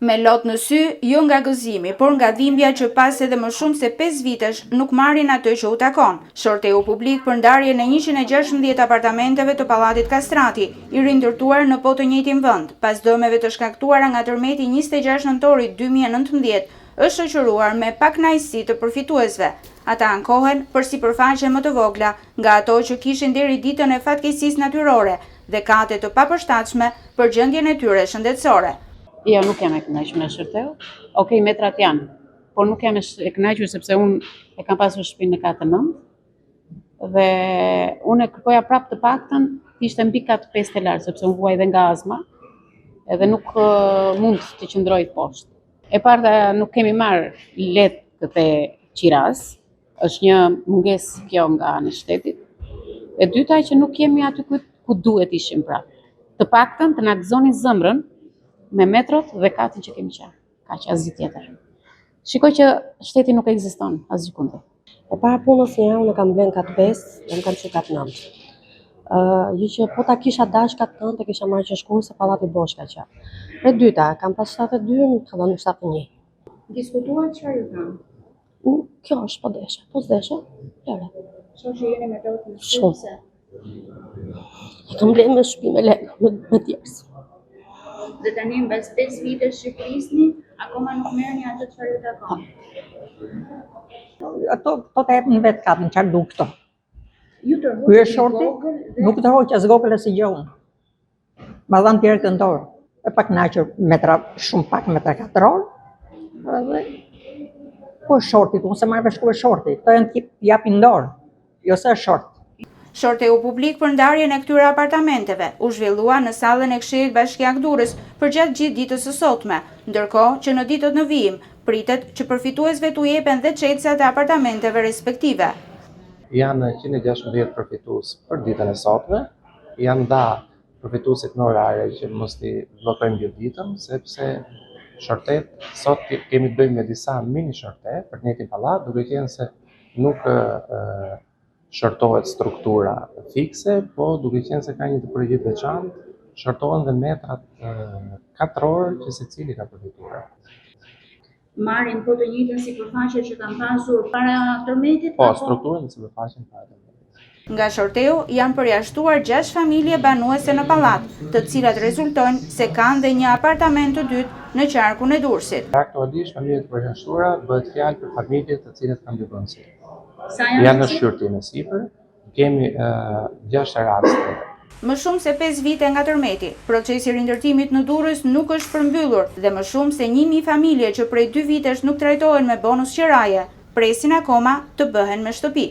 Me lot në sy, jo nga gëzimi, por nga dhimbja që pas edhe më shumë se 5 vitesh nuk marrin atë që u takon. Shorteu publik për ndarjen e 116 apartamenteve të Pallatit Kastrati, i rindërtuar në po të njëjtin vend, pas dëmeve të shkaktuara nga tërmeti 26 nëntorit 2019, është shoqëruar me pakënaqësi të përfituesve. Ata ankohen për sipërfaqe më të vogla nga ato që kishin deri ditën e fatkeqësisë natyrore dhe kate të papërshtatshme për gjendjen e tyre shëndetësore. Jo, nuk jam e kënaqur me shërteu. Okej, metrat janë, por nuk jam e kënaqur sepse unë e kam pasur shtëpinë në katë 9 dhe unë e kërkoja prapë të paktën ishte mbi katë 5 të lartë, sepse unë vuaj dhe nga azma edhe nuk mund të qëndroj poshtë. E parë nuk kemi marrë letë të qiras, është një mungesë kjo nga anë e shtetit. E dyta që nuk jemi aty ku duhet ishim prapë. Të paktën të na gëzonin zëmrën me metrot dhe katin që kemi qenë. Kaq asgjë tjetër. Shikoj që shteti nuk ekziston asgjë kundër. E para punës një unë kam blen katë 5, dhe më kam që katë 9. Gjë që po ta kisha dash katë 9 e kisha marrë që shkullë se Pallati Boshka që. E dyta, kam pas 72, nuk ka dhënë 71. Diskutuar çfarë ju thanë? Kjo është po desha, po s'desha, lere. Shoqë që jeni me plot në shumë. E kam blen me shtëpi me lekë, me tjerës. Dhe tani mbas 5 vitesh që prisni, akoma nuk merrni atë çfarë ju takon. Ato të jepin vetë katën, çfarë du këto. Ju të Ky është shorti, nuk të hoq as gogël as gjë unë. Ma dhanë tjerë të ndorë, e pak kënaqur metra, shumë pak metra katror, edhe ku është shorti, unë se marrë vesh ku është shorti, këto janë japin dorë, jo se është short. Shorteu publik për ndarjen e këtyre apartamenteve u zhvillua në sallën e Këshillit Bashkiak Durrës përgjatë gjithë ditës së sotme, ndërkohë që në ditët në vijim pritet që përfituesve t'u jepen dhe çelësat e apartamenteve respektive. Janë 116 përfitues për ditën e sotme, janë dha përfituesit në orare që mos t'i bllokojmë gjithë ditën, sepse shortet sot kemi të bëjmë me disa mini shorte për të njëjtin pallat, duke qenë se nuk shortohet struktura fikse, po duke qenë se ka një të përgjithë veçantë, shortohen dhe metrat katror që secili ka përfituar. Marrin po të njëjtën sipërfaqe që kanë pasur para tërmetit? Po, strukturën dhe sipërfaqen para tërmetit. Nga shorteu janë përjashtuar 6 familje banuese në pallat, të cilat rezultojnë se kanë dhe një apartament të dytë në qarkun e Durrësit. Aktualisht familjet e përjashtuara bëhet fjalë për familjet të cilat kanë dy vëndësi. Janë në shqyrtim e sipër, kemi 6 raste. Më shumë se 5 vite nga tërmeti, procesi rindërtimit në Durrës nuk është përmbyllur dhe më shumë se 1000 familje që prej 2 vitesh nuk trajtohen me bonus qiraje, presin akoma të bëhen me shtëpi.